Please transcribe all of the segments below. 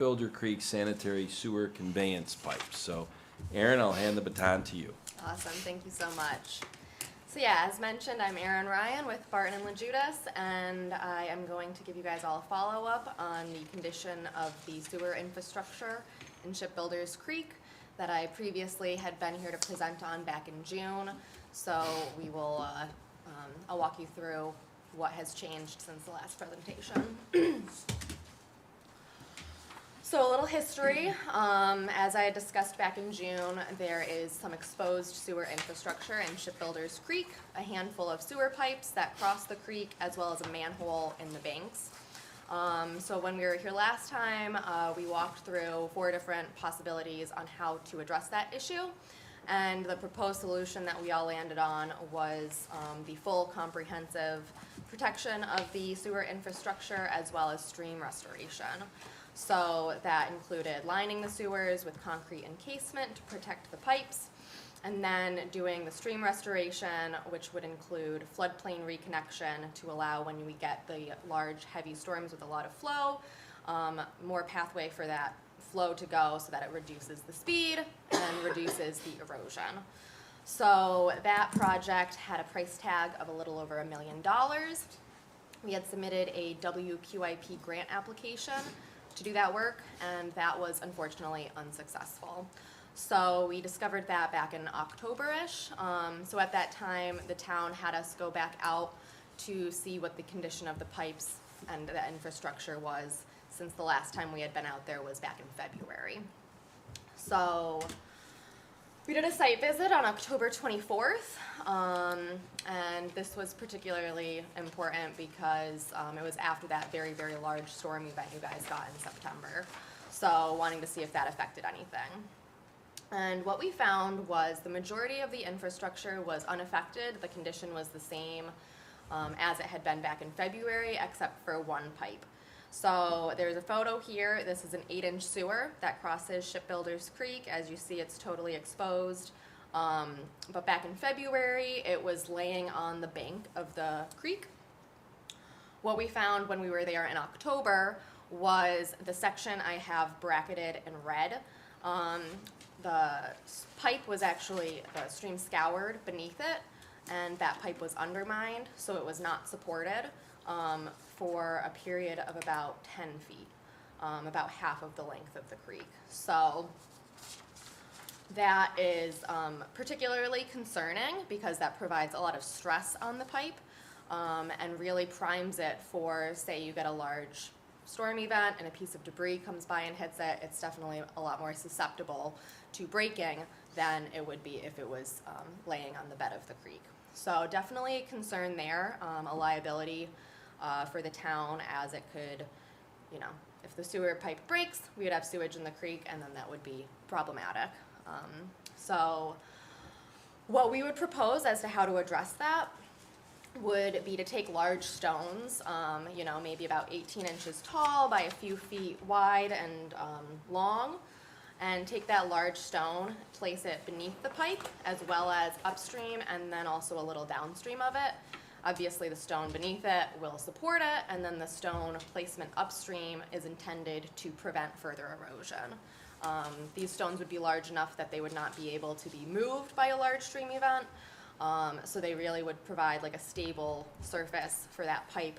Builder Creek sanitary sewer conveyance pipes. So, Aaron, I'll hand the baton to you. Awesome, thank you so much. So yeah, as mentioned, I'm Erin Ryan with Barton and LaJudas, and I am going to give you guys all a follow-up on the condition of the sewer infrastructure in Shipbuilders Creek that I previously had been here to present on back in June. So we will, I'll walk you through what has changed since the last presentation. So a little history. As I had discussed back in June, there is some exposed sewer infrastructure in Shipbuilders Creek, a handful of sewer pipes that cross the creek, as well as a manhole in the banks. So when we were here last time, we walked through 4 different possibilities on how to address that issue. And the proposed solution that we all landed on was the full comprehensive protection of the sewer infrastructure as well as stream restoration. So that included lining the sewers with concrete encasement to protect the pipes, and then doing the stream restoration, which would include floodplain reconnection to allow when we get the large heavy storms with a lot of flow, more pathway for that flow to go so that it reduces the speed and reduces the erosion. So that project had a price tag of a little over $1 million. We had submitted a WQIP grant application to do that work, and that was unfortunately unsuccessful. So we discovered that back in October-ish. So at that time, the town had us go back out to see what the condition of the pipes and the infrastructure was, since the last time we had been out there was back in February. So we did a site visit on October 24th, and this was particularly important because it was after that very, very large storm event you guys got in September. So wanting to see if that affected anything. And what we found was the majority of the infrastructure was unaffected. The condition was the same as it had been back in February, except for one pipe. So there's a photo here. This is an 8-inch sewer that crosses Shipbuilders Creek. As you see, it's totally exposed. But back in February, it was laying on the bank of the creek. What we found when we were there in October was the section I have bracketed in red. The pipe was actually, the stream scoured beneath it, and that pipe was undermined, so it was not supported for a period of about 10 feet, about half of the length of the creek. So that is particularly concerning because that provides a lot of stress on the pipe and really primes it for, say you get a large storm event and a piece of debris comes by and hits it, it's definitely a lot more susceptible to breaking than it would be if it was laying on the bed of the creek. So definitely a concern there, a liability for the town, as it could, you know, if the sewer pipe breaks, we would have sewage in the creek, and then that would be problematic. So what we would propose as to how to address that would be to take large stones, you know, maybe about 18 inches tall by a few feet wide and long, and take that large stone, place it beneath the pipe as well as upstream, and then also a little downstream of it. Obviously the stone beneath it will support it, and then the stone placement upstream is intended to prevent further erosion. These stones would be large enough that they would not be able to be moved by a large stream event, so they really would provide like a stable surface for that pipe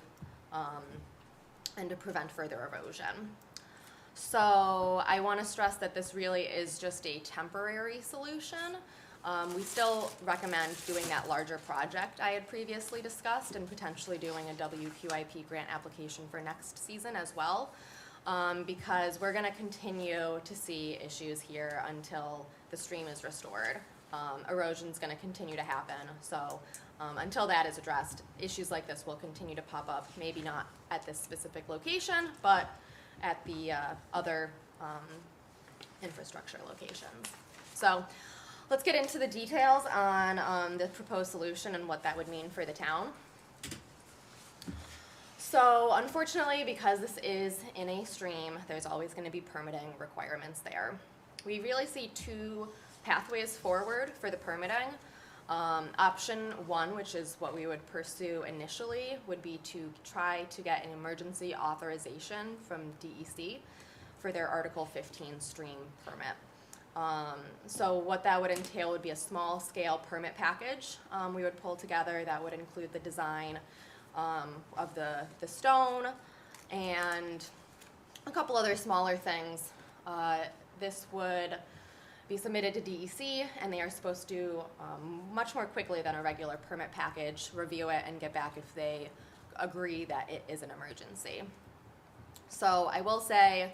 and to prevent further erosion. So I want to stress that this really is just a temporary solution. We still recommend doing that larger project I had previously discussed and potentially doing a WQIP grant application for next season as well, because we're going to continue to see issues here until the stream is restored. Erosion is going to continue to happen, so until that is addressed, issues like this will continue to pop up, maybe not at this specific location, but at the other infrastructure locations. So let's get into the details on the proposed solution and what that would mean for the town. So unfortunately, because this is in a stream, there's always going to be permitting requirements there. We really see 2 pathways forward for the permitting. Option 1, which is what we would pursue initially, would be to try to get an emergency authorization from DEC for their Article 15 stream permit. So what that would entail would be a small scale permit package we would pull together that would include the design of the stone and a couple other smaller things. This would be submitted to DEC, and they are supposed to, much more quickly than a regular permit package, review it and get back if they agree that it is an emergency. So I will say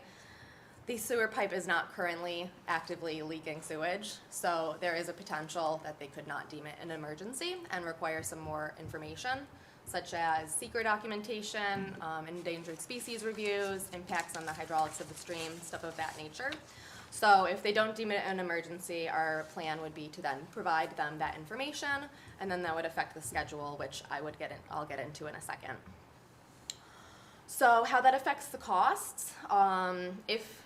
the sewer pipe is not currently actively leaking sewage, so there is a potential that they could not deem it an emergency and require some more information, such as secret documentation, endangered species reviews, impacts on the hydraulics of the stream, stuff of that nature. So if they don't deem it an emergency, our plan would be to then provide them that information, and then that would affect the schedule, which I'll get into in a second. So how that affects the costs, if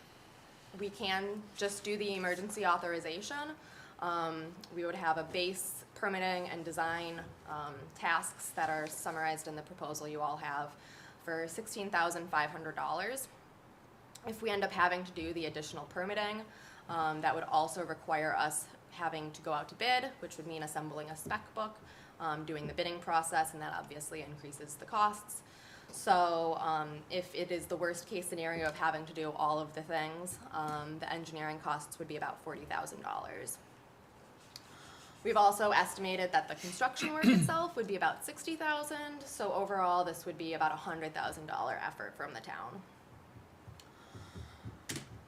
we can just do the emergency authorization, we would have a base permitting and design tasks that are summarized in the proposal you all have for $16,500. If we end up having to do the additional permitting, that would also require us having to go out to bid, which would mean assembling a spec book, doing the bidding process, and that obviously increases the costs. So if it is the worst case scenario of having to do all of the things, the engineering costs would be about $40,000. We've also estimated that the construction work itself would be about $60,000, so overall this would be about a $100,000 effort from the town.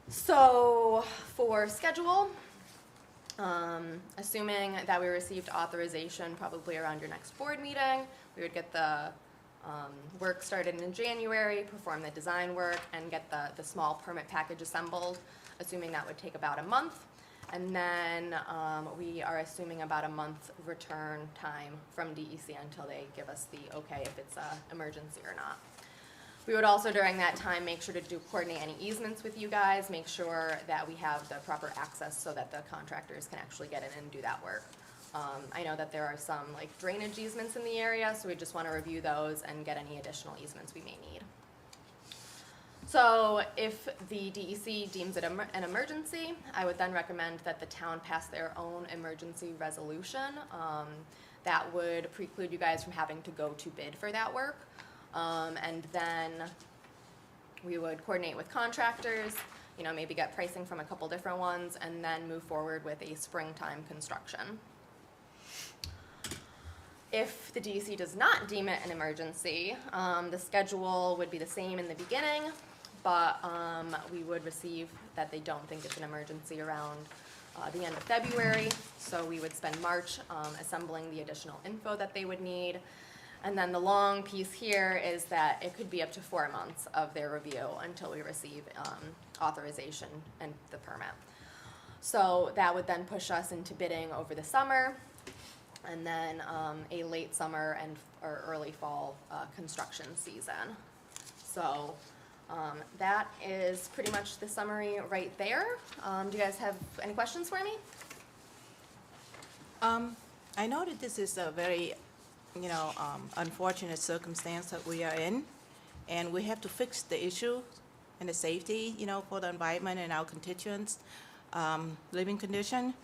So for schedule, assuming that we received authorization probably around your next board meeting, we would get the work started in January, perform the design work, and get the small permit package assembled, assuming that would take about a month. And then we are assuming about a month return time from DEC until they give us the okay if it's an emergency or not. We would also during that time make sure to coordinate any easements with you guys, make sure that we have the proper access so that the contractors can actually get in and do that work. I know that there are some like drainage easements in the area, so we just want to review those and get any additional easements we may need. So if the DEC deems it an emergency, I would then recommend that the town pass their own emergency resolution. That would preclude you guys from having to go to bid for that work. And then we would coordinate with contractors, maybe get pricing from a couple different ones, and then move forward with a springtime construction. If the DEC does not deem it an emergency, the schedule would be the same in the beginning, but we would receive that they don't think it's an emergency around the end of February. So we would spend March assembling the additional info that they would need. And then the long piece here is that it could be up to 4 months of their review until we receive authorization and the permit. So that would then push us into bidding over the summer, and then a late summer or early fall construction season. So that is pretty much the summary right there. Do you guys have any questions for me? I know that this is a very unfortunate circumstance that we are in, and we have to fix the issue and the safety, for the environment and our constituents' living condition.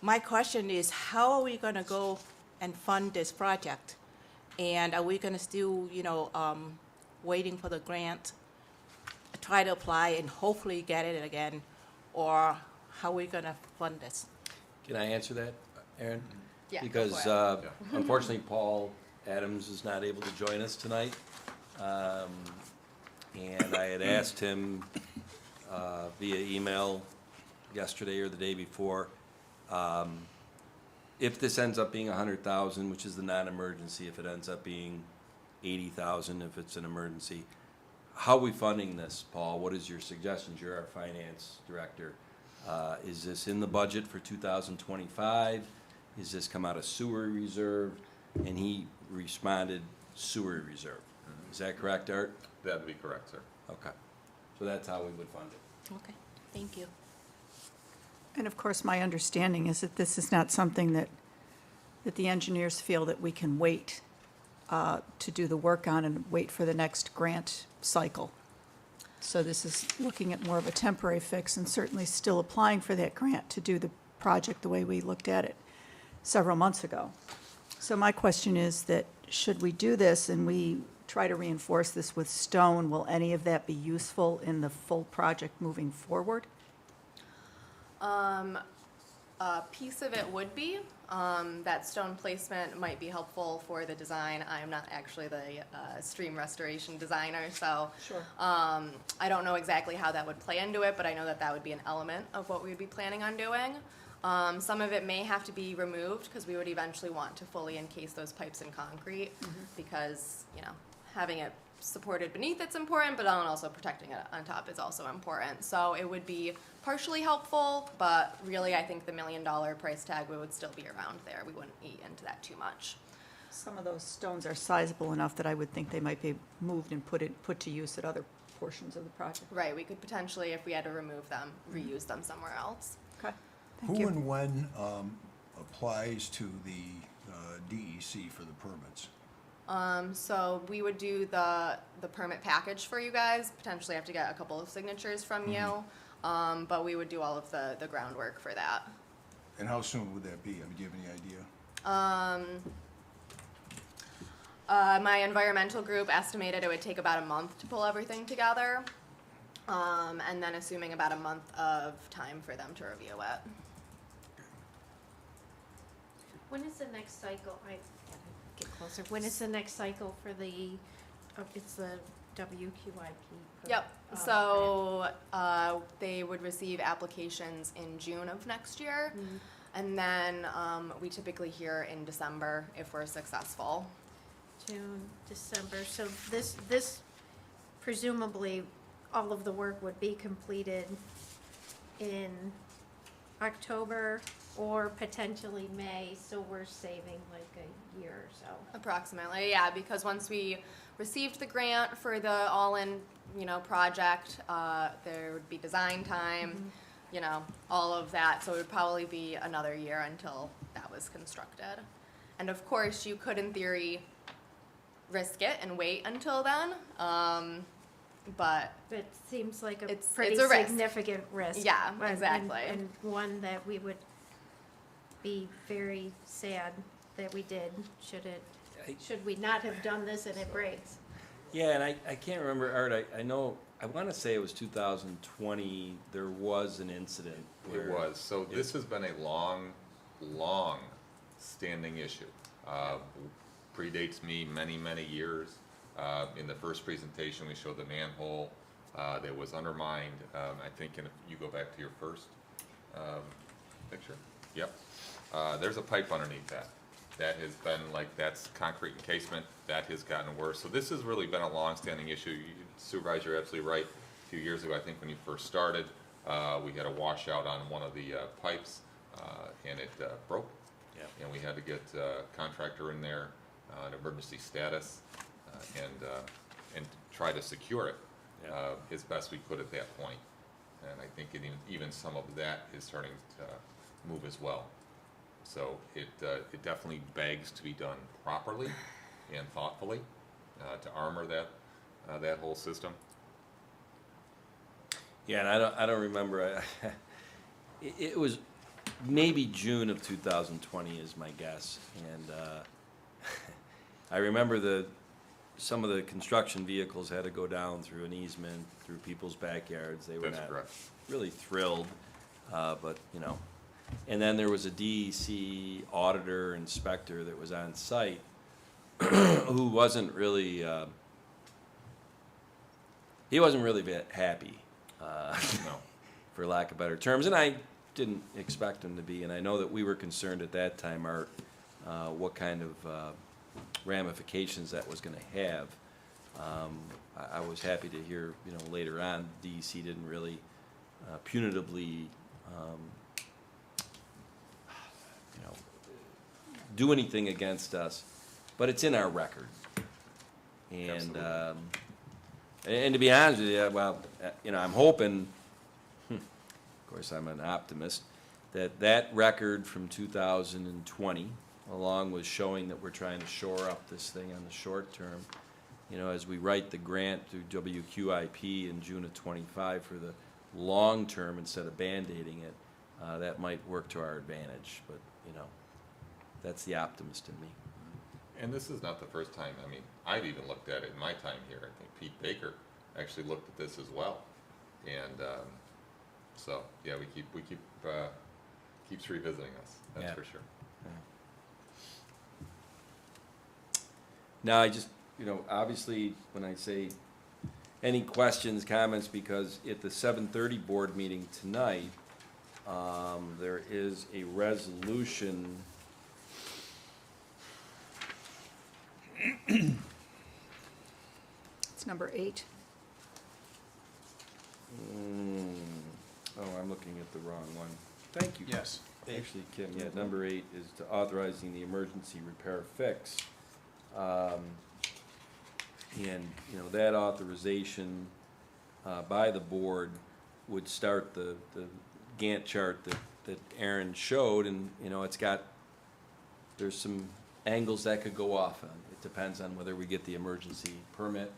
My question is, how are we going to go and fund this project? And are we going to still, waiting for the grant, try to apply and hopefully get it again, or how are we going to fund this? Can I answer that, Aaron? Yeah, go Because for it. unfortunately, Paul Adams is not able to join us tonight. And I had asked him via email yesterday or the day before, if this ends up being 100,000, which is the non-emergency, if it ends up being 80,000, if it's an emergency, how are we funding this, Paul? What is your suggestions? You're our finance director. Is this in the budget for 2025? Is this come out of sewer reserve? And he responded, sewer reserve. Is that correct, Art? That'd be correct, sir. Okay. So that's how we would fund it. Okay, thank you. And of course, my understanding is that this is not something that the engineers feel that we can wait to do the work on and wait for the next grant cycle. So this is looking at more of a temporary fix and certainly still applying for that grant to do the project the way we looked at it several months ago. So my question is that, should we do this and we try to reinforce this with stone, will any of that be useful in the full project moving forward? A piece of it would be, that stone placement might be helpful for the design. I'm not actually the stream restoration designer, so Sure. I don't know exactly how that would play into it, but I know that that would be an element of what we would be planning on doing. Some of it may have to be removed because we would eventually want to fully encase those pipes in concrete because, you know, having it supported beneath it's important, but then also protecting it on top is also important. So it would be partially helpful, but really I think the $1 million price tag would still be around there. We wouldn't eat into that too much. Some of those stones are sizable enough that I would think they might be moved and put to use at other portions of the project. Right, we could potentially, if we had to remove them, reuse them somewhere else. Okay, thank Who you. and when applies to the DEC for the permits? So we would do the permit package for you guys, potentially have to get a couple of signatures from you, but we would do all of the groundwork for that. And how soon would that be? I mean, do you have any idea? My environmental group estimated it would take about a month to pull everything together, and then assuming about a month of time for them to review it. When is the next cycle? I gotta get closer. When is the next cycle for the, it's the WQIP? Yep, so, they would receive applications in June of next year, and then, we typically hear in December if we're successful. June, December, so this presumably, all of the work would be completed in October or potentially May, so we're saving like a year or so. Approximately, yeah, because once we received the grant for the all-in, you know, project, there would be design time, you know, all of that, so it would probably be another year until that was constructed. And of course, you could in theory risk it and wait until then, but It seems like a It's pretty a risk. significant risk. Yeah, and- exactly. And one that we would be very sad that we did, should we not have done this and it breaks. Yeah, and I can't remember, Art, I know, I want to say it was 2020, there was an incident It where. was, so this has been a long standing issue. Predates me many years. In the first presentation, we showed the manhole that was undermined. I think if you go back to your first picture, yep. There's a pipe underneath that. That has been that's concrete encasement, that has gotten worse. So this has really been a long-standing issue. Supervisor, you're absolutely right. A few years ago, I think when you first started, we had a washout on one of the pipes, and it broke. Yeah. And we had to get a contractor in there, an emergency status, and try to secure it Yeah. as best we could at that point. And I think even some of that is starting to move as well. So it definitely begs to be done properly and thoughtfully to armor that whole system. Yeah, and I don't remember, it was maybe June of 2020 is my guess, and, I remember some of the construction vehicles had to go down through an easement, through people's backyards, they were That's not correct. really thrilled, but, you know. And then there was a DEC auditor, inspector that was on site, who wasn't really, he wasn't really happy, No. for lack of better terms, and I didn't expect him to be, and I know that we were concerned at that time, Art, what kind of ramifications that was gonna have. I was happy to hear, you know, later on, DEC didn't really punitively, you know, do anything against us, but it's in our record. And, and to be honest with you, well, you know, I'm hoping, of course, I'm an optimist, that record from 2020, along with showing that we're trying to shore up this thing on the short term, you know, as we write the grant through WQIP in June of '25 for the long term instead of Band-Aiding it, that might work to our advantage, but, you know, that's the optimist in me. And this is not the first time, I mean, I've even looked at it in my time here. I think Pete Baker actually looked at this as well. And, so, yeah, keeps revisiting us, that's Yeah. for sure. Now, I just, you know, obviously, when I say any questions, comments, because at the 7:30 board meeting tonight, there is a resolution. It's number 8. Oh, I'm looking at the wrong one. Thank you. Yes. Actually, Kim, yeah, number 8 is to authorizing the emergency repair fix. And, you know, that authorization by the board would start the Gantt chart that Aaron showed, and, you know, there's some angles that could go off on. It depends on whether we get the emergency permit.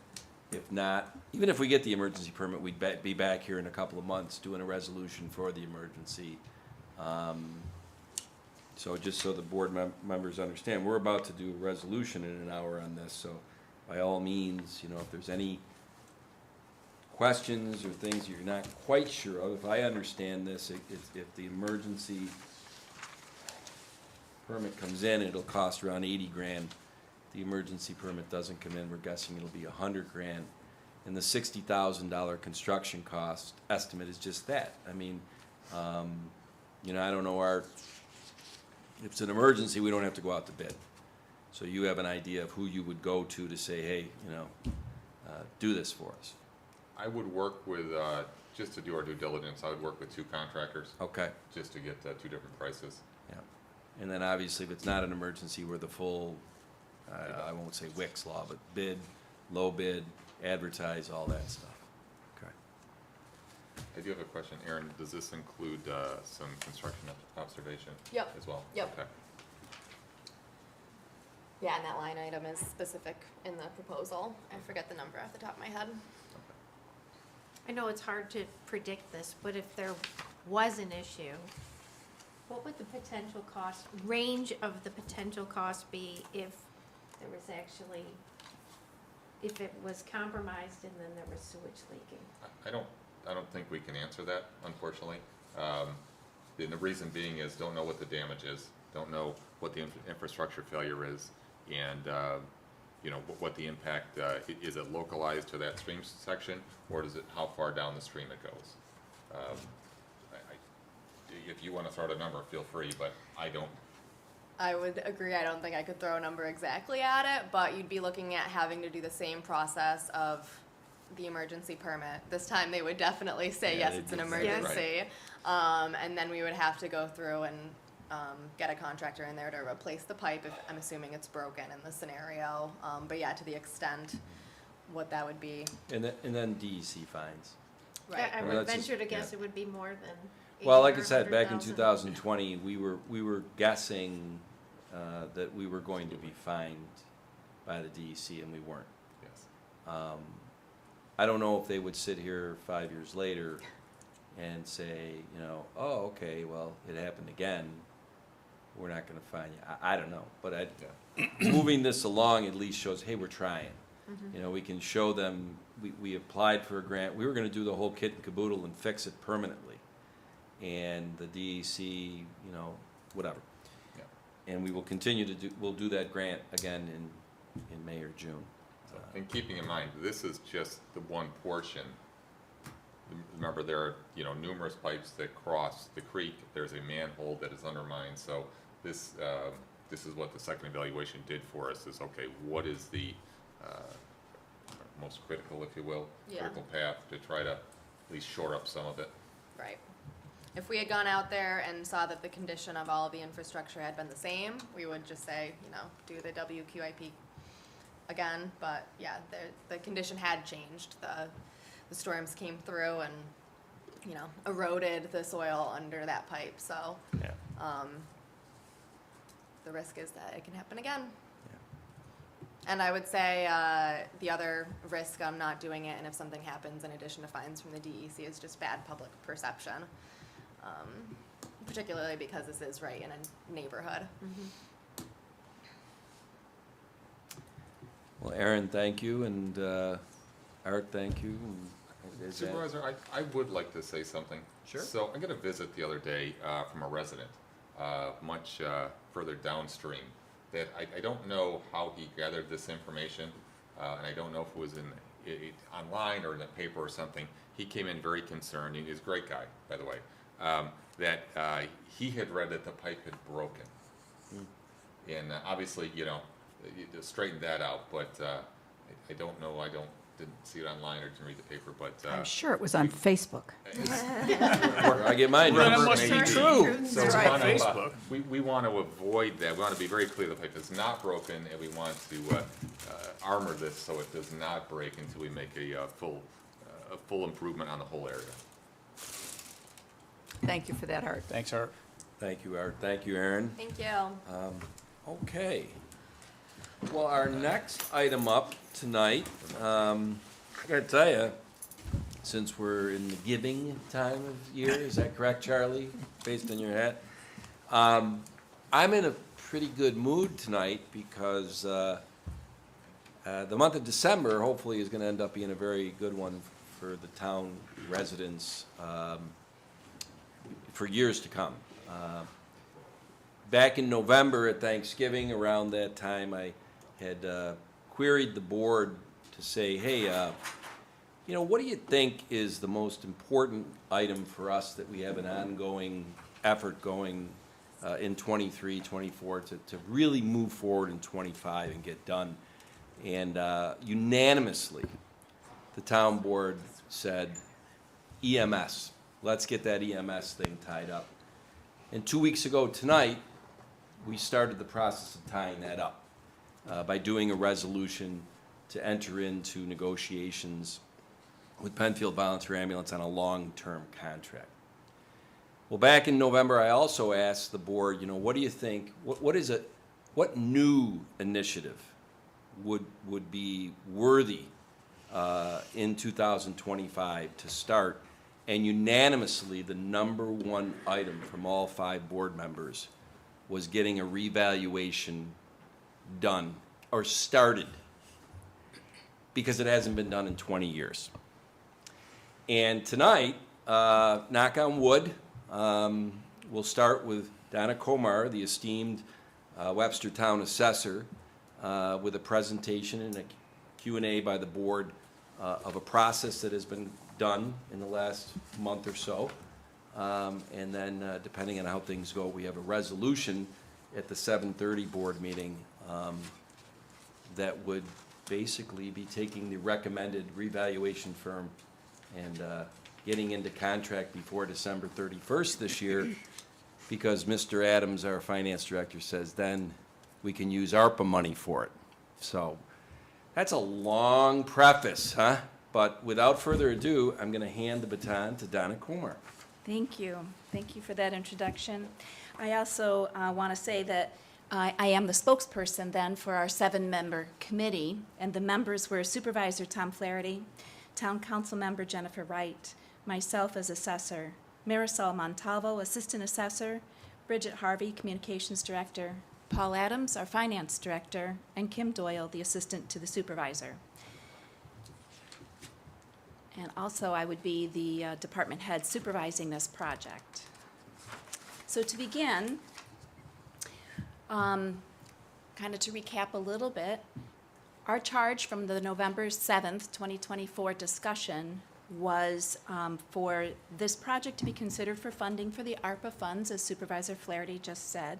If not, even if we get the emergency permit, we'd be back here in a couple of months doing a resolution for the emergency. So just so the board members understand, we're about to do a resolution in an hour on this, so by all means, you know, if there's any questions or things you're not quite sure of, if I understand this, if the emergency permit comes in, it'll cost around 80 grand. The emergency permit doesn't come in, we're guessing it'll be 100 grand. And the $60,000 construction cost estimate is just that. I mean, you know, I don't know if it's an emergency, we don't have to go out to bid. So you have an idea of who you would go to say, hey, you know, do this for us. I would work with, just to do our due diligence, I would work with 2 contractors, Okay, just to get 2 different prices. yeah. And then obviously, if it's not an emergency, we're the full, I won't say Wix law, but bid, low bid, advertise, all that stuff. Okay. I do have a question, Aaron, does this include some construction observation? Yep. As well? Yep. Okay. Yeah, and that line item is specific in the proposal. I forget the number off the top of my head. I know it's hard to predict this, but if there was an issue, what would the potential cost, range of the potential cost be if there was actually, if it was compromised and then there was sewage leaking? I don't think we can answer that, unfortunately. And the reason being is, don't know what the damage is, don't know what the infrastructure failure is, and, you know, what the impact, is it localized to that stream section, or is it how far down the stream it goes? If you wanna throw out a number, feel free, but I don't, I would agree. I don't think I could throw a number exactly at it, but you'd be looking at having to do the same process of the emergency permit. This time they would definitely say, Yeah, yes, they'd it's an do that, emergency. And then we would have to go through and get a contractor in there to replace the pipe, if I'm assuming it's broken in the scenario. But yeah, to the extent what that would be. And then DEC fines. Right. I Well, would that's just- venture to guess yeah. it would be more than 80 Well, like I or said, back in 100,000. 2020, we were guessing that we were going to be fined by the DEC, and we weren't. yes. I don't know if they would sit here 5 years later and say, you know, oh, okay, well, it happened again, we're not gonna fine you. I don't know, but moving this along at least shows, hey, we're trying. You know, we can show them, we applied for a grant, we were gonna do the whole kit and caboodle and fix it permanently. And the DEC, you know, whatever. Yeah. And we will continue to we'll do that grant again in May or June. And keeping in mind, this is just the one portion. Remember, there are, you know, numerous pipes that cross the creek. There's a manhole that is undermined, so this is what the second evaluation did for us, is, okay, what is the most critical, if you will, Yeah. critical path to try to at least shore up some of it. Right. If we had gone out there and saw that the condition of all of the infrastructure had been the same, we would just say, you know, do the WQIP again. But yeah, the condition had changed. The storms came through and, you know, eroded the soil under that pipe. So Yeah. the risk is that it can happen again. And I would say the other risk on not doing it, and if something happens in addition to fines from the DEC, is just bad public perception, particularly because this is right in a neighborhood. Well, Aaron, thank you, and Art, thank you. And is that- Supervisor, I would like to say something. Sure. So I got a visit the other day from a resident, much further downstream, that I don't know how he gathered this information, and I don't know if it was online or in the paper or something. He came in very concerned, and he's a great guy, by the way, that he had read that the pipe had broken. And obviously, you know, you just straighten that out, but I don't know, didn't see it online or didn't read the paper, but. I'm sure it was on Facebook. I get mine. That must be true. So It's we on want to, Facebook. we want to avoid that. We want to be very clear the pipe is not broken, and we want to armor this so it does not break until we make a full improvement on the whole area. Thank you for that, Art. Thanks, Art. Thank you, Art. Thank you, Aaron. Thank you. Okay. Well, our next item up tonight, I gotta tell you, since we're in the giving time of year, is that correct, Charlie, based on your hat? I'm in a pretty good mood tonight because the month of December hopefully is gonna end up being a very good one for the town residents for years to come. Back in November at Thanksgiving, around that time, I had queried the board to say, hey, you know, what do you think is the most important item for us that we have an ongoing effort going in 23, 24 to really move forward in 25 and get done? And unanimously, the town board said, EMS. Let's get that EMS thing tied up. And 2 weeks ago tonight, we started the process of tying that up by doing a resolution to enter into negotiations with Penfield Volunteer Ambulance on a long-term contract. Well, back in November, I also asked the board, you know, what do you think, what new initiative would be worthy in 2025 to start? And unanimously, the number one item from all 5 board members was getting a revaluation done or started, because it hasn't been done in 20 years. And tonight, knock on wood, we'll start with Donna Komar, the esteemed Webster Town Assessor, with a presentation and a Q&A by the board of a process that has been done in the last month or so. And then, depending on how things go, we have a resolution at the 7:30 board meeting that would basically be taking the recommended revaluation firm and getting into contract before December 31st this year, because Mr. Adams, our finance director, says then we can use ARPA money for it. So that's a long preface, huh? But without further ado, I'm going to hand the baton to Donna Komar. Thank you. Thank you for that introduction. I also want to say that I am the spokesperson then for our 7-member committee, and the members were Supervisor Tom Flaherty, Town Council Member Jennifer Wright, myself as assessor, Marisol Montalvo, Assistant Assessor, Bridget Harvey, Communications Director, Paul Adams, our Finance Director, and Kim Doyle, the Assistant to the Supervisor. And also, I would be the department head supervising this project. So to begin, kind of to recap a little bit, our charge from the November 7th, 2024 discussion was for this project to be considered for funding for the ARPA funds, as Supervisor Flaherty just said,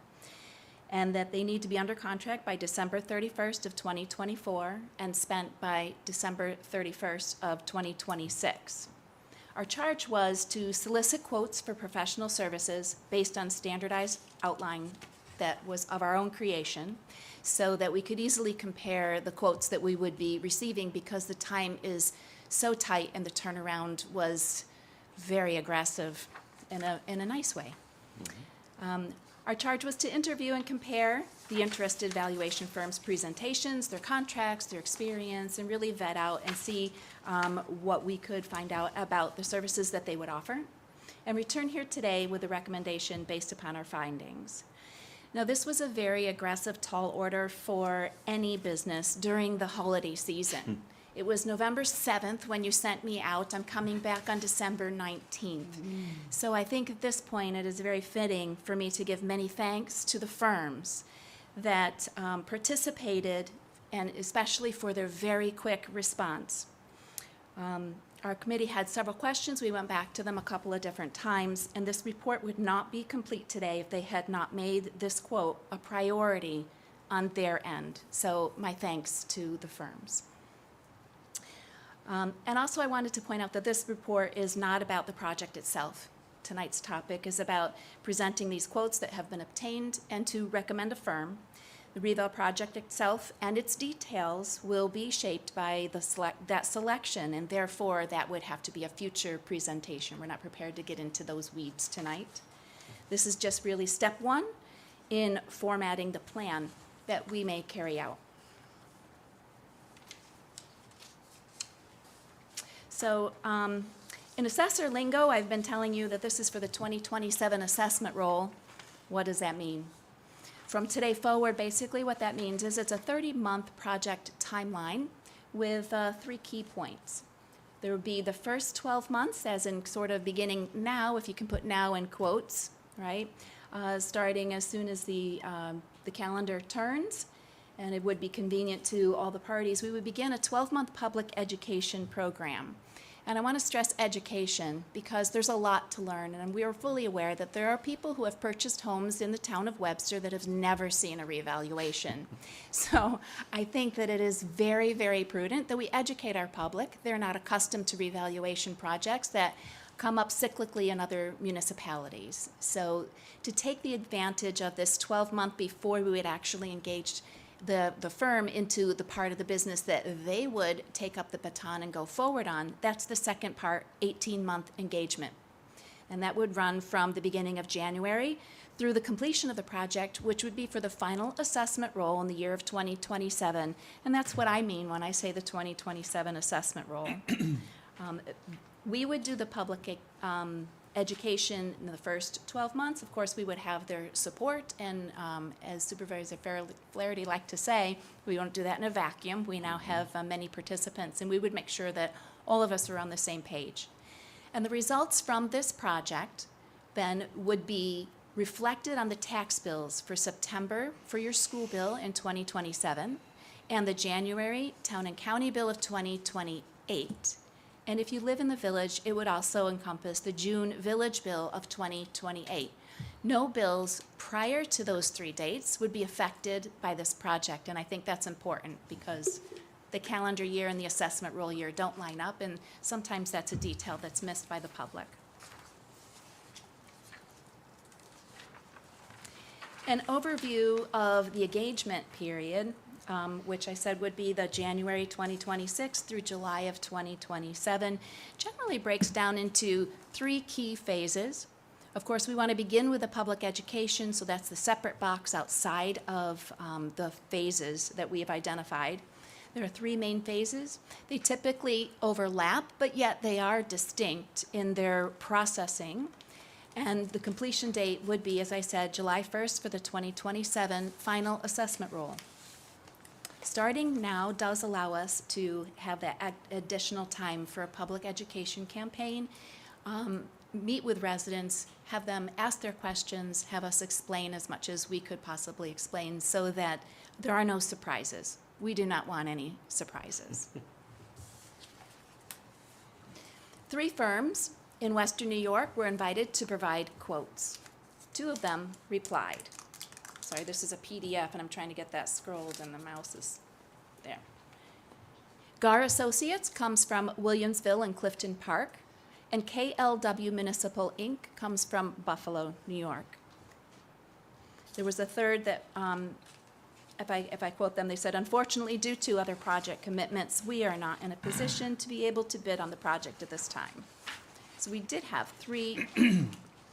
and that they need to be under contract by December 31st of 2024 and spent by December 31st of 2026. Our charge was to solicit quotes for professional services based on standardized outline that was of our own creation, so that we could easily compare the quotes that we would be receiving, because the time is so tight and the turnaround was very aggressive in a nice way. Our charge was to interview and compare the interested valuation firms' presentations, their contracts, their experience, and really vet out and see what we could find out about the services that they would offer, and return here today with a recommendation based upon our findings. Now, this was a very aggressive, tall order for any business during the holiday season. It was November 7th when you sent me out. I'm coming back on December 19th. So I think at this point, it is very fitting for me to give many thanks to the firms that participated, and especially for their very quick response. Our committee had several questions. We went back to them a couple of different times, and this report would not be complete today if they had not made this quote a priority on their end. So my thanks to the firms. And also I wanted to point out that this report is not about the project itself. Tonight's topic is about presenting these quotes that have been obtained and to recommend a firm. The Revale project itself and its details will be shaped by that selection, and therefore that would have to be a future presentation. We're not prepared to get into those weeds tonight. This is just really step one in formatting the plan that we may carry out. So in assessor lingo, I've been telling you that this is for the 2027 assessment roll. What does that mean? From today forward, basically what that means is it's a 30-month project timeline with 3 key points. There would be the first 12 months, as in sort of beginning now, if you can put now in quotes, right? Starting as soon as the calendar turns, and it would be convenient to all the parties. We would begin a 12-month public education program. And I want to stress education because there's a lot to learn, and we are fully aware that there are people who have purchased homes in the town of Webster that have never seen a revaluation. So I think that it is very, very prudent that we educate our public. They're not accustomed to revaluation projects that come up cyclically in other municipalities. So to take the advantage of this 12-month before we would actually engage the firm into the part of the business that they would take up the baton and go forward on, that's the second part, 18-month engagement. And that would run from the beginning of January through the completion of the project, which would be for the final assessment roll in the year of 2027. And that's what I mean when I say the 2027 assessment roll. We would do the public education in the first 12 months. Of course, we would have their support, and as Supervisor Flaherty liked to say, we don't do that in a vacuum. We now have many participants, and we would make sure that all of us are on the same page. And the results from this project then would be reflected on the tax bills for September for your school bill in 2027, and the January town and county bill of 2028. And if you live in the village, it would also encompass the June village bill of 2028. No bills prior to those 3 dates would be affected by this project, and I think that's important because the calendar year and the assessment roll year don't line up, and sometimes that's a detail that's missed by the public. An overview of the engagement period, which I said would be the January 2026 through July of 2027, generally breaks down into 3 key phases. Of course, we want to begin with the public education, so that's the separate box outside of the phases that we have identified. There are 3 main phases. They typically overlap, but yet they are distinct in their processing. And the completion date would be, as I said, July 1st for the 2027 final assessment roll. Starting now does allow us to have that additional time for a public education campaign, meet with residents, have them ask their questions, have us explain as much as we could possibly explain so that there are no surprises. We do not want any surprises. 3 firms in Western New York were invited to provide quotes. 2 of them replied. Sorry, this is a PDF, and I'm trying to get that scrolled, and the mouse is there. Gar Associates comes from Williamsville and Clifton Park, and KLW Municipal Inc. comes from Buffalo, New York. There was a third that, if I quote them, they said, "Unfortunately, due to other project commitments, we are not in a position to be able to bid on the project at this time." So we did have 3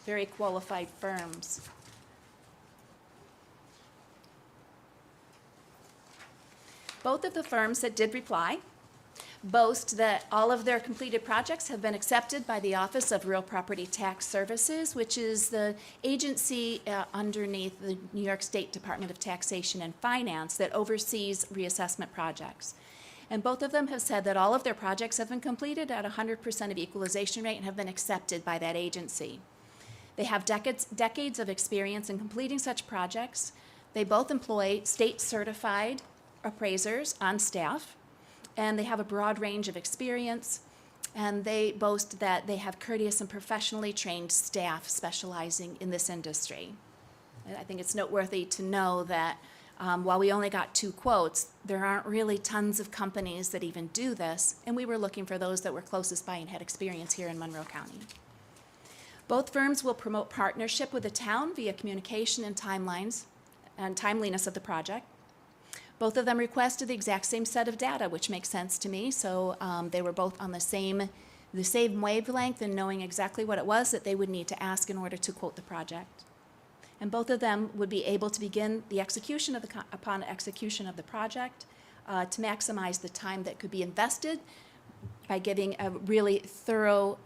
very qualified firms. Both of the firms that did reply boast that all of their completed projects have been accepted by the Office of Real Property Tax Services, which is the agency underneath the New York State Department of Taxation and Finance that oversees reassessment projects. And both of them have said that all of their projects have been completed at 100% of equalization rate and have been accepted by that agency. They have decades of experience in completing such projects. They both employ state-certified appraisers on staff, and they have a broad range of experience, and they boast that they have courteous and professionally trained staff specializing in this industry. And I think it's noteworthy to know that while we only got 2 quotes, there aren't really tons of companies that even do this, and we were looking for those that were closest by and had experience here in Monroe County. Both firms will promote partnership with the town via communication and timelines and timeliness of the project. Both of them requested the exact same set of data, which makes sense to me, so they were both on the same wavelength and knowing exactly what it was that they would need to ask in order to quote the project. And both of them would be able to begin the execution of upon execution of the project to maximize the time that could be invested by giving a really thorough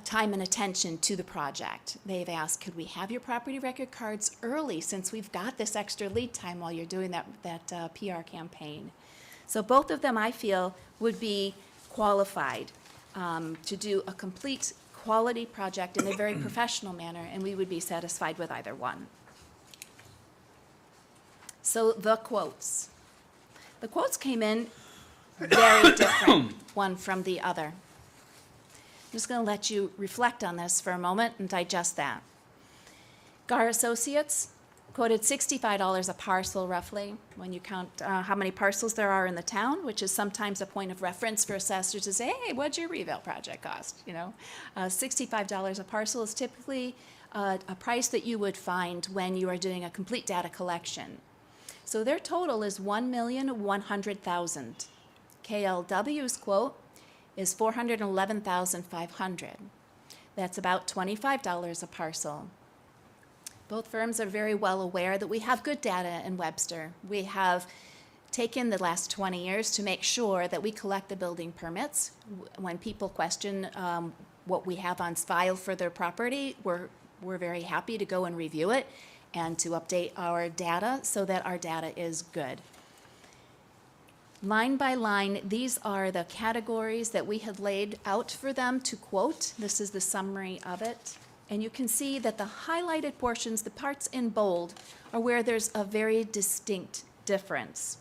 time and attention to the project. They've asked, could we have your property record cards early since we've got this extra lead time while you're doing that PR campaign? So both of them, I feel, would be qualified to do a complete quality project in a very professional manner, and we would be satisfied with either one. So the quotes. The quotes came in very different, one from the other. I'm just going to let you reflect on this for a moment and digest that. Gar Associates quoted $65 a parcel, roughly, when you count how many parcels there are in the town, which is sometimes a point of reference for assessors to say, hey, what'd your revale project cost? You know, $65 a parcel is typically a price that you would find when you are doing a complete data collection. So their total is $1,100,000. KLW's quote is $411,500. That's about $25 a parcel. Both firms are very well aware that we have good data in Webster. We have taken the last 20 years to make sure that we collect the building permits. When people question what we have on file for their property, we're very happy to go and review it and to update our data so that our data is good. Line by line, these are the categories that we had laid out for them to quote. This is the summary of it. And you can see that the highlighted portions, the parts in bold, are where there's a very distinct difference.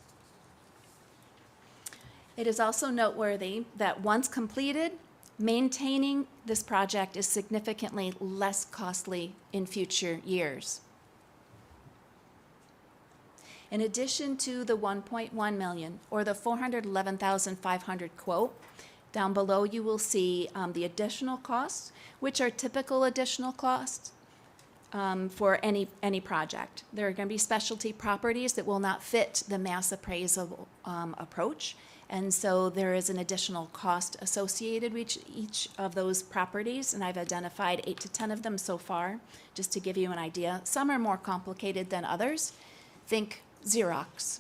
It is also noteworthy that once completed, maintaining this project is significantly less costly in future years. In addition to the $1.1 million or the $411,500 quote, down below you will see the additional costs, which are typical additional costs for any project. There are going to be specialty properties that will not fit the mass appraisal approach, and so there is an additional cost associated with each of those properties, and I've identified 8 to 10 of them so far, just to give you an idea. Some are more complicated than others. Think Xerox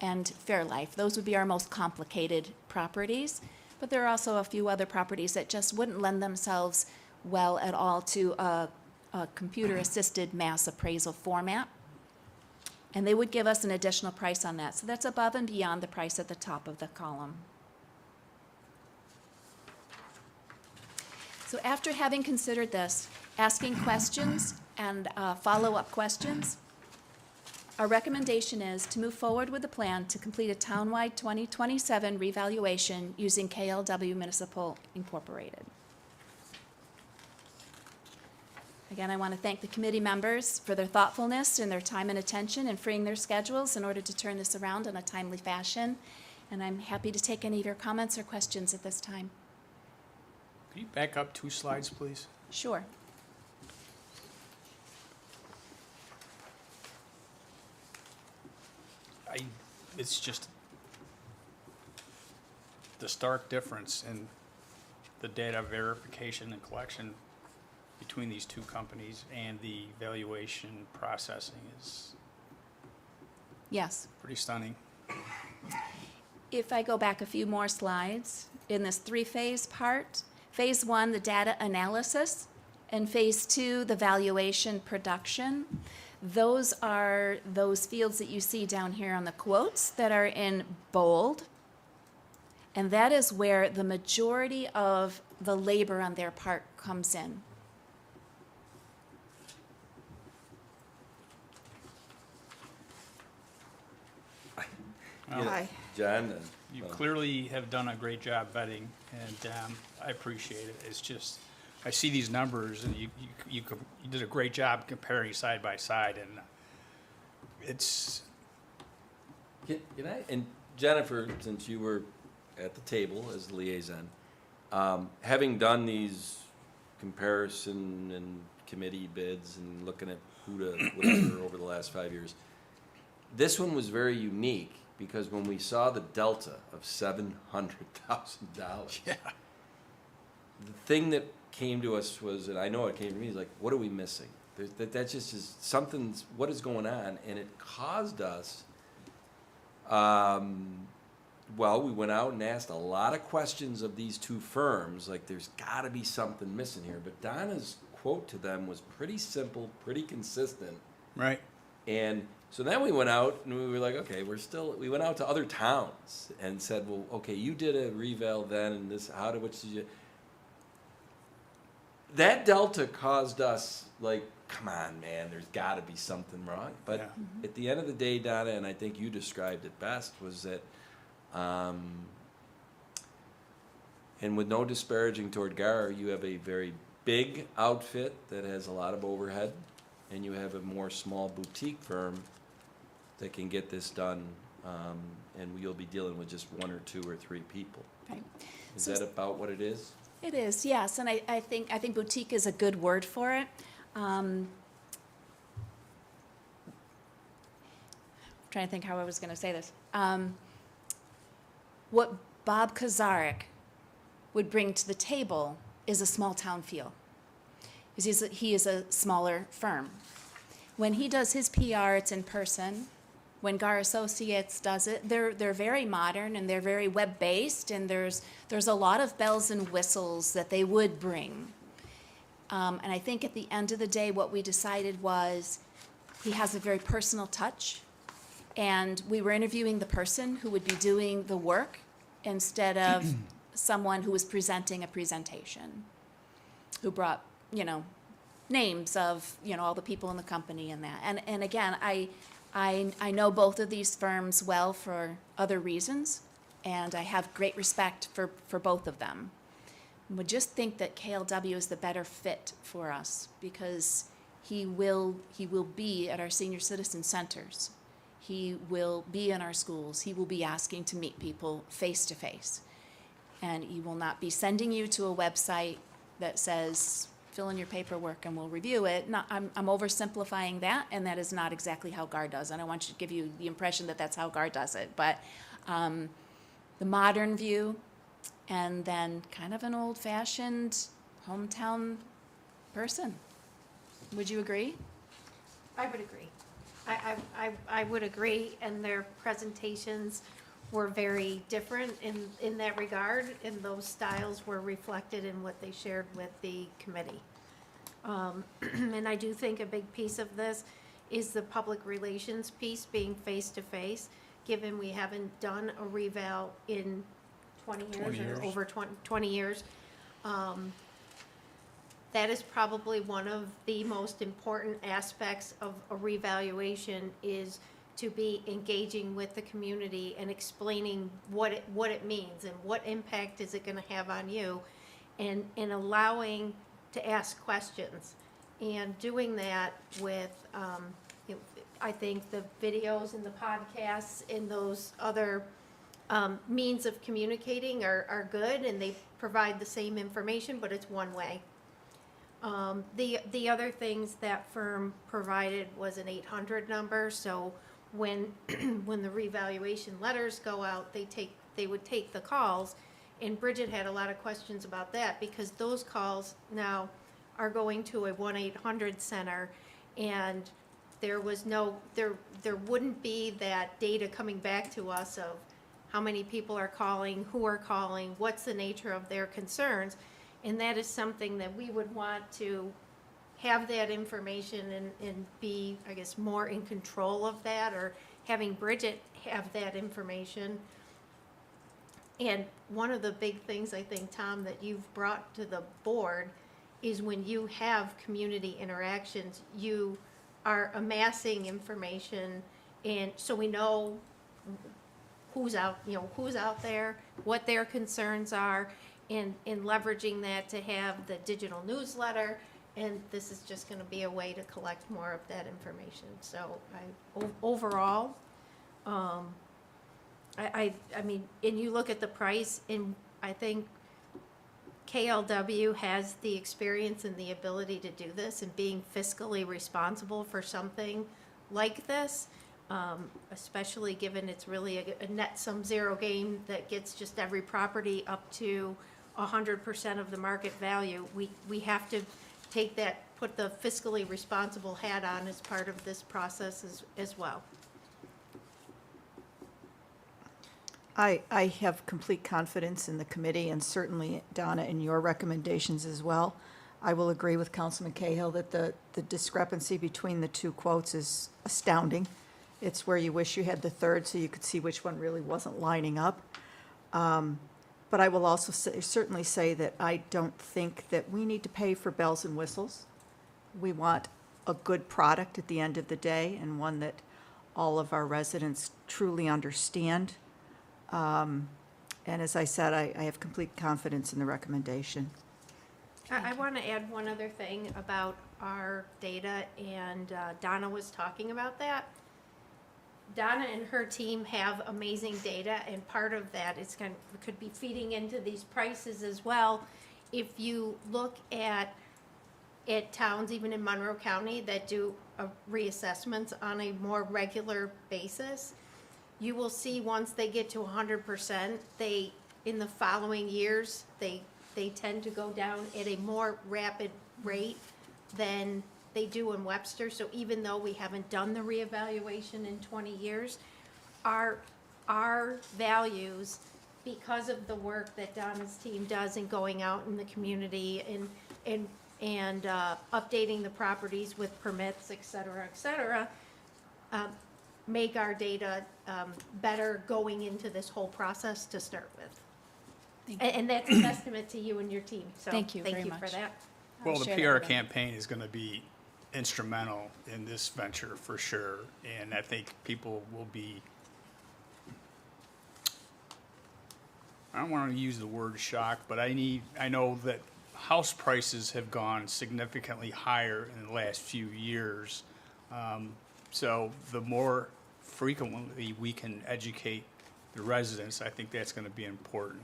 and Fairlife. Those would be our most complicated properties, but there are also a few other properties that just wouldn't lend themselves well at all to a computer-assisted mass appraisal format, and they would give us an additional price on that. So that's above and beyond the price at the top of the column. So after having considered this, asking questions and follow-up questions, our recommendation is to move forward with the plan to complete a townwide 2027 revaluation using KLW Municipal Incorporated. Again, I want to thank the committee members for their thoughtfulness and their time and attention in freeing their schedules in order to turn this around in a timely fashion. And I'm happy to take any of your comments or questions at this time. Could you back up 2 slides, please? Sure. It's just the stark difference in the data verification and collection between these 2 companies and the valuation processing is Yes. pretty stunning. If I go back a few more slides, in this three-phase part, phase one, the data analysis, and phase two, the valuation production. Those are those fields that you see down here on the quotes that are in bold. And that is where the majority of the labor on their part comes in. Yeah, Hi. John? You clearly have done a great job vetting, and I appreciate it. It's just, I see these numbers, and you did a great job comparing side by side, and it's, Can I, and Jennifer, since you were at the table as the liaison, having done these comparison and committee bids and looking at who to, whatever, over the last 5 years, this one was very unique, because when we saw the delta of $700,000, yeah. the thing that came to us was, and I know it came to me, is like, what are we missing? That just is something's, what is going on? And it caused us, well, we went out and asked a lot of questions of these two firms, like there's gotta be something missing here. But Donna's quote to them was pretty simple, pretty consistent. Right. And so then we went out and we were like, okay, we went out to other towns and said, well, okay, you did a reval then, and this, which did you? That delta caused us, like, come on, man, there's gotta be something wrong. But Yeah. at the end of the day, Donna, and I think you described it best, was that, and with no disparaging toward Gar, you have a very big outfit that has a lot of overhead, and you have a more small boutique firm that can get this done, and you'll be dealing with just one or two or three people. Right. Is So- that about what it is? It is, yes, and I think boutique is a good word for it. Trying to think how I was going to say this. What Bob Kazarek would bring to the table is a small town feel. He is a smaller firm. When he does his PR, it's in person. When Gar Associates does it, they're very modern and they're very web-based, and there's a lot of bells and whistles that they would bring. And I think at the end of the day, what we decided was he has a very personal touch, and we were interviewing the person who would be doing the work instead of someone who was presenting a presentation, who brought, names of, all the people in the company and that. And again, I know both of these firms well for other reasons, and I have great respect for both of them. We just think that KLW is the better fit for us, because he will be at our senior citizen centers. He will be in our schools. He will be asking to meet people face to face. And he will not be sending you to a website that says, fill in your paperwork and we'll review it. No, I'm oversimplifying that, and that is not exactly how GAR does. And I want you to give you the impression that that's how GAR does it. But the modern view, and then kind of an old-fashioned hometown person. Would you agree? I would agree. I would agree, and their presentations were very different in that regard, and those styles were reflected in what they shared with the committee. And I do think a big piece of this is the public relations piece, being face-to-face, given we haven't done a reval in 20 years. 20 years. Or over 20 years. That is probably one of the most important aspects of a revaluation, is to be engaging with the community and explaining what it means and what impact is it gonna have on you, and allowing to ask questions. And doing that with, I think the videos and the podcasts and those other means of communicating are good, and they provide the same information, but it's one way. The other things that firm provided was an 800 number, so when the revaluation letters go out, they would take the calls, and Bridget had a lot of questions about that, because those calls now are going to a 1-800 center, and there wouldn't be that data coming back to us of, how many people are calling, who are calling, what's the nature of their concerns. And that is something that we would want to have that information and be, I guess, more in control of that, or having Bridget have that information. And one of the big things, I think, Tom, that you've brought to the board is when you have community interactions, you are amassing information, and so we know who's out, who's out there, what their concerns are, and leveraging that to have the digital newsletter, and this is just gonna be a way to collect more of that information. So overall, I mean, and you look at the price, and I think KLW has the experience and the ability to do this, and being fiscally responsible for something like this, especially given it's really a net sum zero game that gets just every property up to 100% of the market value. We have to take that, put the fiscally responsible hat on as part of this process as well. I have complete confidence in the committee, and certainly, Donna, in your recommendations as well. I will agree with Councilman Cahill that the discrepancy between the two quotes is astounding. It's where you wish you had the third so you could see which one really wasn't lining up. But I will also certainly say that I don't think that we need to pay for bells and whistles. We want a good product at the end of the day, and one that all of our residents truly understand. And as I said, I have complete confidence in the recommendation. I want to add one other thing about our data, and Donna was talking about that. Donna and her team have amazing data, and part of that is could be feeding into these prices as well. If you look at towns, even in Monroe County, that do reassessments on a more regular basis, you will see once they get to 100%, in the following years, they tend to go down at a more rapid rate than they do in Webster. So even though we haven't done the reevaluation in 20 years, our values, because of the work that Donna's team does in going out in the community and updating the properties with permits, et cetera, make our data better going into this whole process to start with. Thank you. And that's a testament to you and your team, so Thank you very thank you for much. that. Well, I'll the share PR that with them. campaign is gonna be instrumental in this venture for sure, and I think people will be, I don't wanna use the word shock, but I know that house prices have gone significantly higher in the last few years. So the more frequently we can educate the residents, I think that's gonna be important.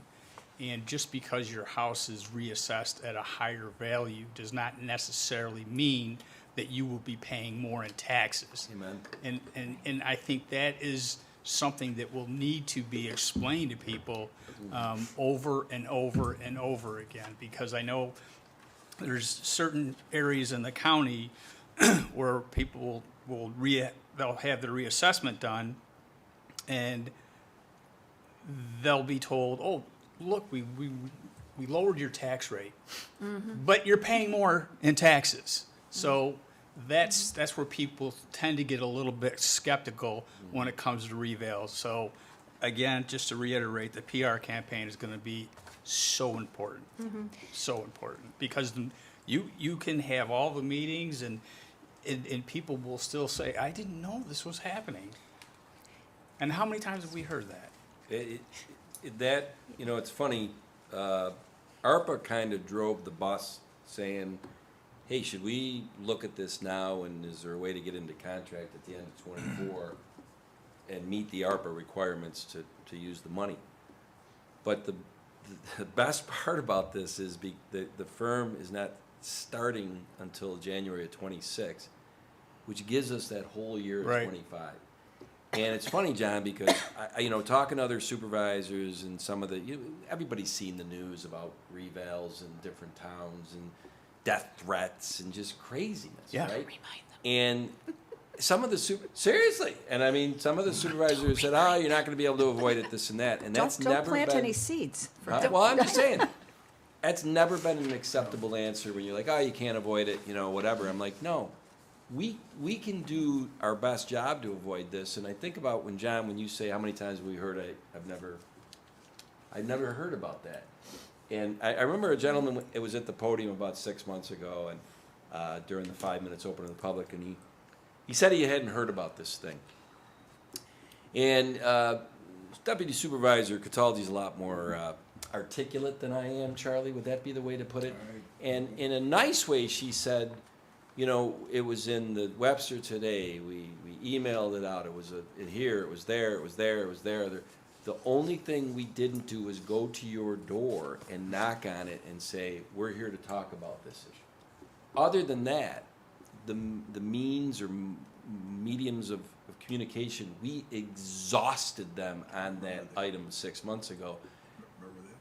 And just because your house is reassessed at a higher value does not necessarily mean that you will be paying more in taxes. Amen. And I think that is something that will need to be explained to people over and over and over again, because I know there's certain areas in the county where people they'll have the reassessment done, and they'll be told, oh, look, we lowered your tax rate, but you're paying more in taxes. So that's where people tend to get a little bit skeptical when it comes to revals. So again, just to reiterate, the PR campaign is going to be so important, so important, because you can have all the meetings and people will still say, I didn't know this was happening. And how many times have we heard that? It's funny, ARPA kind of drove the bus saying, hey, should we look at this now, and is there a way to get into contract at the end of '24 and meet the ARPA requirements to use the money? But the best part about this is the firm is not starting until January of '26, which gives us that whole year of Right. '25. And it's funny, John, because talking to other supervisors and some of everybody's seen the news about revals in different towns and death threats and just craziness, Yeah. right? And some of the seriously, and I mean, some of the supervisors said, "Oh, you're not going to be able to avoid it, this and that," and that's Don't never plant been. any seeds. Well, I'm just saying, that's never been an acceptable answer when you're like, "Oh, you can't avoid it," whatever. I'm like, no, we can do our best job to avoid this. And I think about when John, when you say how many times we heard, I've never heard about that. And I remember a gentleman, it was at the podium about 6 months ago, and during the 5 minutes open to the public, and he said he hadn't heard about this thing. And Deputy Supervisor Cataldi's a lot more articulate than I am, Charlie, would that be the way to put it? And in a nice way, she said, it was in the Webster Today, we emailed it out, it was here, it was there, it was there, it was there. The only thing we didn't do was go to your door and knock on it and say, we're here to talk about this issue. Other than that, the means or mediums of communication, we exhausted them on that item 6 months ago. Remember that?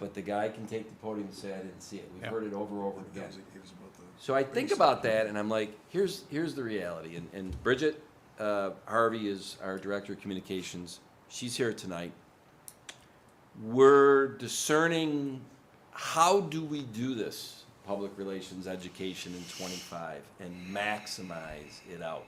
But the guy can take the podium and say, I didn't see it. We've Yep. heard it over and over It again. was about the So I think about that, and I'm like, here's the reality. And Bridget Harvey is our Director of Communications. She's here tonight. We're discerning, how do we do this public relations education in 25 and maximize it out?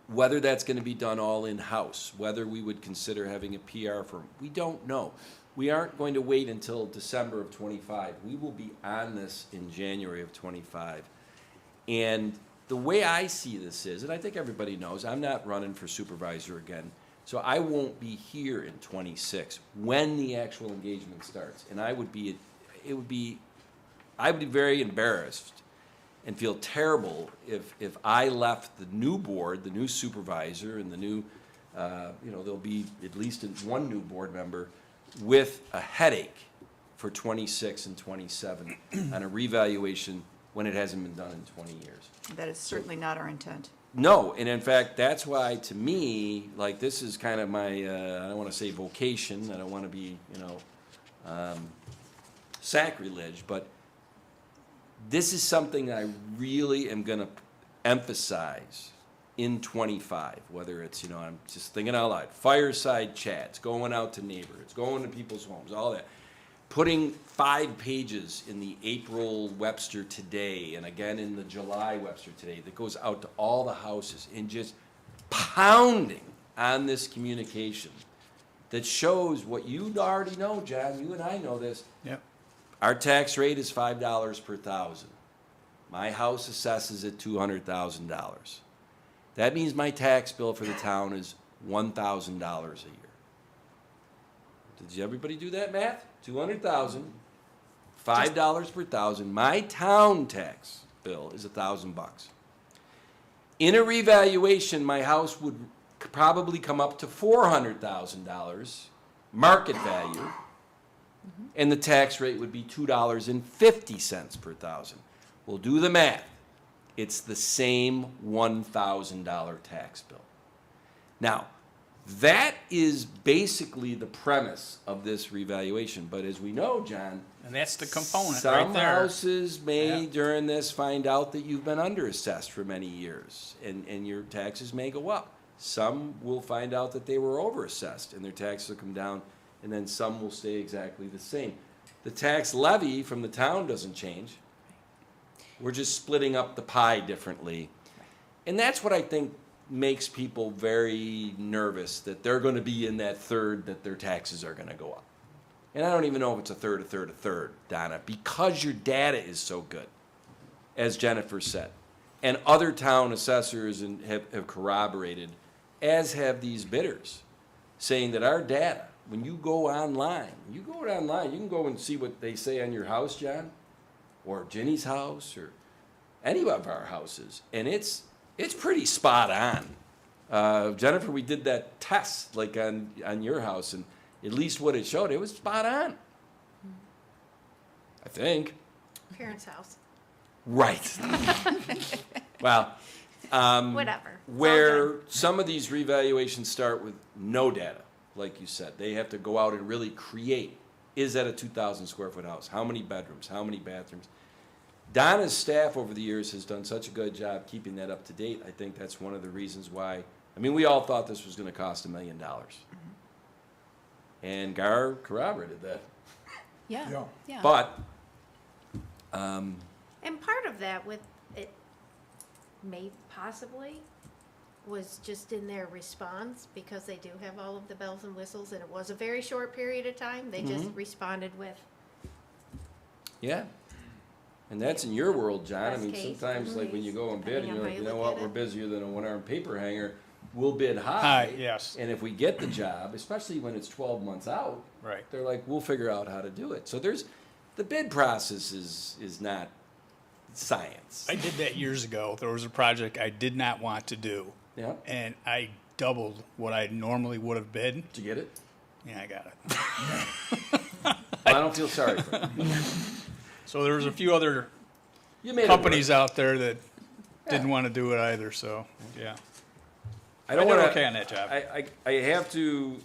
Whether that's going to be done all in-house, whether we would consider having a PR firm, we don't know. We aren't going to wait until December of 25. We will be on this in January of 25. And the way I see this is, and I think everybody knows, I'm not running for supervisor again, so I won't be here in 26 when the actual engagement starts. And I would be very embarrassed and feel terrible if I left the new board, the new supervisor, and the new, there'll be at least one new board member with a headache for 26 and 27 on a revaluation when it hasn't been done in 20 years. That is certainly not our intent. No, and in fact, that's why, to me, like, this is kind of my, I don't want to say vocation, I don't want to be, sacrilege, but this is something I really am going to emphasize in 25, whether it's, I'm just thinking out loud, fireside chats, going out to neighborhoods, going to people's homes, all that. Putting 5 pages in the April Webster Today and again in the July Webster Today that goes out to all the houses and just pounding on this communication that shows what you already know, John, you and I know this. Yep. Our tax rate is $5 per thousand. My house assesses at $200,000. That means my tax bill for the town is $1,000 a year. Did everybody do that math? 200,000, $5 per thousand. My town tax bill is $1,000. In a revaluation, my house would probably come up to $400,000 market value, and the tax rate would be $2.50 per thousand. We'll do the math. It's the same $1,000 tax bill. Now, that is basically the premise of this revaluation. But as we know, John, And that's the component right some there. houses may, Yeah. during this, find out that you've been underassessed for many years, and your taxes may go up. Some will find out that they were overassessed, and their taxes will come down, and then some will stay exactly the same. The tax levy from the town doesn't change. We're just splitting up the pie differently. And that's what I think makes people very nervous, that they're going to be in that third, that their taxes are going to go up. And I don't even know if it's a third, Donna, because your data is so good, as Jennifer said. And other town assessors have corroborated, as have these bidders, saying that our data, when you go online, you can go and see what they say on your house, John, or Ginny's house, or any of our houses, and it's pretty spot on. Jennifer, we did that test, like on your house, and at least what it showed, it was spot on. I think. Parents' house, Right. Well, whatever. It's all where good. some of these revaluations start with no data, like you said. They have to go out and really create. Is that a 2,000 square foot house? How many bedrooms? How many bathrooms? Donna's staff over the years has done such a good job keeping that up to date. I think that's one of the reasons why, I mean, we all thought this was gonna cost $1 million. And Gar corroborated that. Yeah, yeah. But, And part of that with it, may possibly, was just in their response, because they do have all of the bells and whistles, and it was a very short period of time, they just responded with, yeah. And that's in your world, John. I Best mean, case, sometimes like when you go and bid and depending you're on like, how you you know look what, at we're it. busier than a one-arm paper hanger. We'll bid Hi, high. yes, And if we get the job, especially when it's 12 months out, right. they're like, we'll figure out how to do it. So the bid process is not science. I did that years ago. There was a project I did not want to do, Yeah, and I doubled what I normally would have bid. did you get it? Yeah, I got it. Well, I don't feel sorry for you. So there was a few other You made companies it work. out there that didn't Yeah. want to do it either, so, yeah. I don't I did want okay on that job. I have to,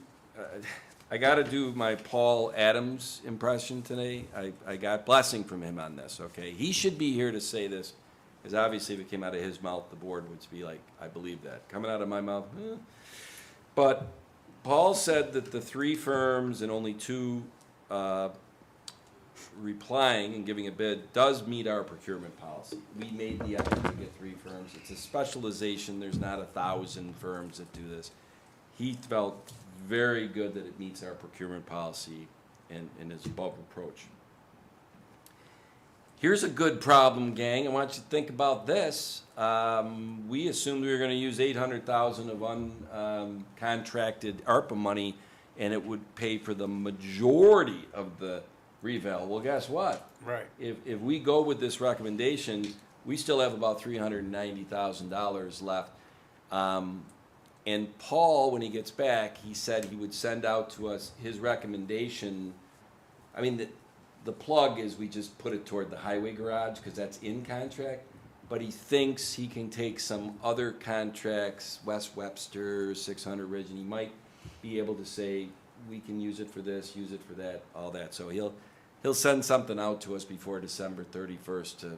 I got to do my Paul Adams impression today. I got blessing from him on this, okay? He should be here to say this, because obviously if it came out of his mouth, the board would be like, I believe that. Coming out of my mouth, But Paul said that the 3 firms and only 2 replying and giving a bid does meet our procurement policy. We made the effort to get 3 firms. It's a specialization. There's not 1,000 firms that do this. He felt very good that it meets our procurement policy and is above reproach. Here's a good problem, gang. I want you to think about this. We assumed we were gonna use 800,000 of uncontracted ARPA money, and it would pay for the majority of the reval. Well, guess what? Right. If we go with this recommendation, we still have about $390,000 left. And Paul, when he gets back, he said he would send out to us his recommendation. I mean, the plug is we just put it toward the highway garage, because that's in contract. But he thinks he can take some other contracts, West Webster, 600 Ridge, and he might be able to say, we can use it for this, use it for that, all that. So he'll send something out to us before December 31st to,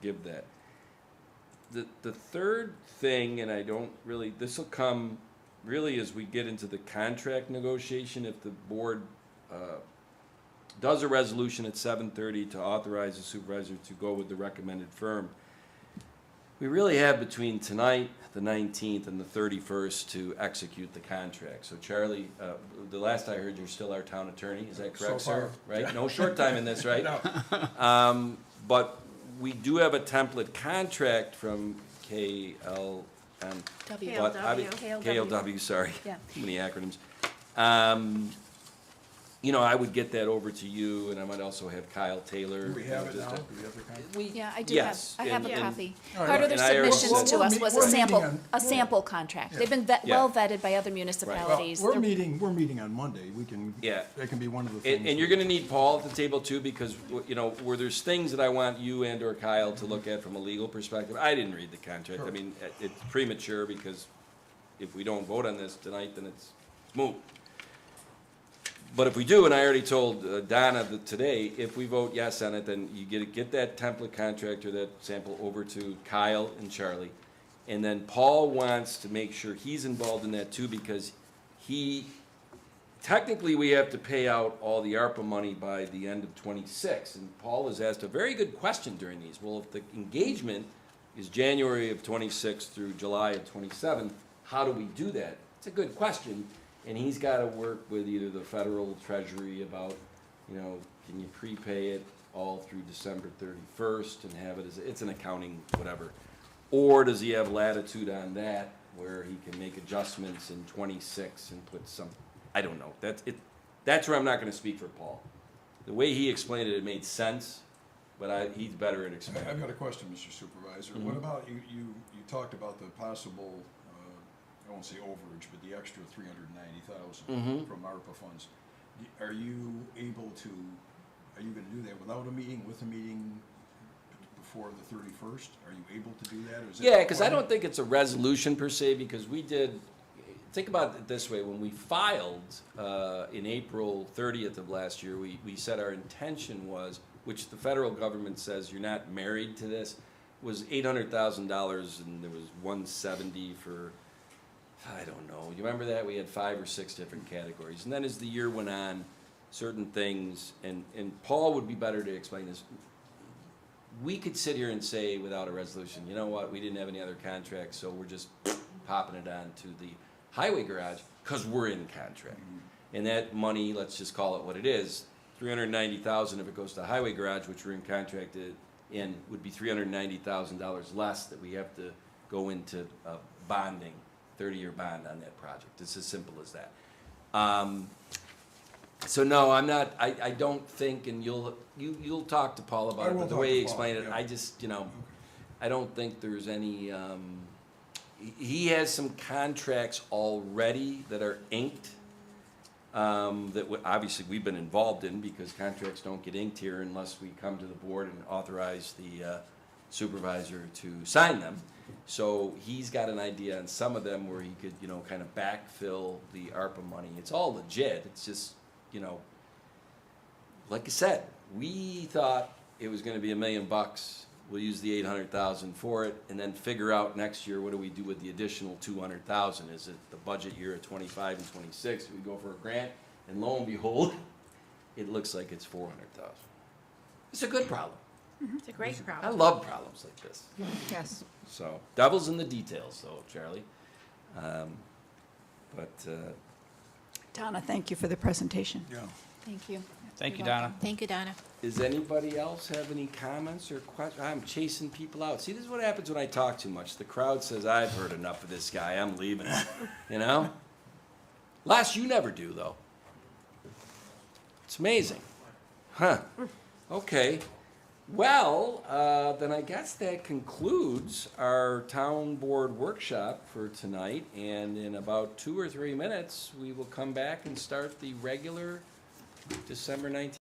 give that. The third thing, and I don't really, this will come really as we get into the contract negotiation, if the board does a resolution at 7:30 to authorize the supervisor to go with the recommended firm. We really have between tonight, the 19th, and the 31st to execute the contract. So Charlie, the last I heard, you're still our town attorney, is that correct, So sir? far. Right? No short time in this, right? No. But we do have a template contract from KLM. W. but KLW. KLW, sorry. Yeah. Too many acronyms. I would get that over to you, and I might also have Kyle Taylor. Do we have it just now? to- Do we have the contract? Yeah, I do Yes, have, I have and- a and- copy. All right. Part of their And I already submissions said- to us was We're a meeting sample, on- a sample contract. They've been Yeah. well vetted by other Well, municipalities. we're They're- meeting on Monday. We can, Yeah. that can be one of the things. And you're gonna need Paul at the table too, because, where there's things that I want you and or Kyle to look at from a legal perspective. I didn't read the contract. I Sure. mean, it's premature, because if we don't vote on this tonight, then it's moot. But if we do, and I already told Donna that today, if we vote yes on it, then you get that template contract or that sample over to Kyle and Charlie. And then Paul wants to make sure he's involved in that too, because technically, we have to pay out all the ARPA money by the end of '26. And Paul has asked a very good question during these. Well, if the engagement is January of '26 through July of '27, how do we do that? It's a good question. And he's got to work with either the federal treasury about, can you prepay it all through December 31st and have it as, it's an accounting whatever. Or does he have latitude on that where he can make adjustments in '26 and put some, I don't know. That's where I'm not going to speak for Paul. The way he explained it, it made sense, but he's better at explaining. I've got a question, Mr. Supervisor. Mhm. What about, you talked about the possible, I won't say overage, but the extra 390,000 Mhm. from ARPA funds. Are you able to, are you gonna do that without a meeting, with a meeting before the 31st? Are you able to do that, or is that? Yeah, because I required? don't think it's a resolution per se, because think about it this way, when we filed in April 30th of last year, we said our intention was which the federal government says you're not married to this, was $800,000, and there was 170 for, I don't know. You remember that? We had 5 or 6 different categories. And then as the year went on, certain things, and Paul would be better to explain this. We could sit here and say without a resolution, you know what, we didn't have any other contracts, so we're just popping it on to the highway garage because we're in contract. And that money, let's just call it what it is, $390,000 if it goes to the highway garage, which we're in contract in, would be $390,000 less that we have to go into bonding, 30-year bond on that project. It's as simple as that. So no, I'm not, I don't think, and you'll talk to Paul about I it, will but the talk way to he Paul, explained it, yeah. I just, I don't think there's any, he has some contracts already that are inked, that obviously we've been involved in, because contracts don't get inked here unless we come to the board and authorize the supervisor to sign them. So he's got an idea on some of them where he could, kind of backfill the ARPA money. It's all legit, it's just, like I said, we thought it was gonna be $1 million. We'll use the 800,000 for it, and then figure out next year, what do we do with the additional 200,000? Is it the budget year of 25 and 26? Do we go for a grant? And lo and behold, it looks like it's 400,000. It's a good problem. It's a great I problem. love problems like this. Yes. So, devil's in the details, though, Charlie. Donna, thank you for the presentation. Yeah. Thank you. Thank you, You're Donna. Thank you, Donna. Does anybody else have any comments or questions? I'm chasing people out. See, this is what happens when I talk too much. The crowd says, I've heard enough of this guy, I'm leaving. Last, you never do, though. It's amazing. Huh. Okay. Well, then I guess that concludes our town board workshop for tonight. And in about 2 or 3 minutes, we will come back and start the regular December 19th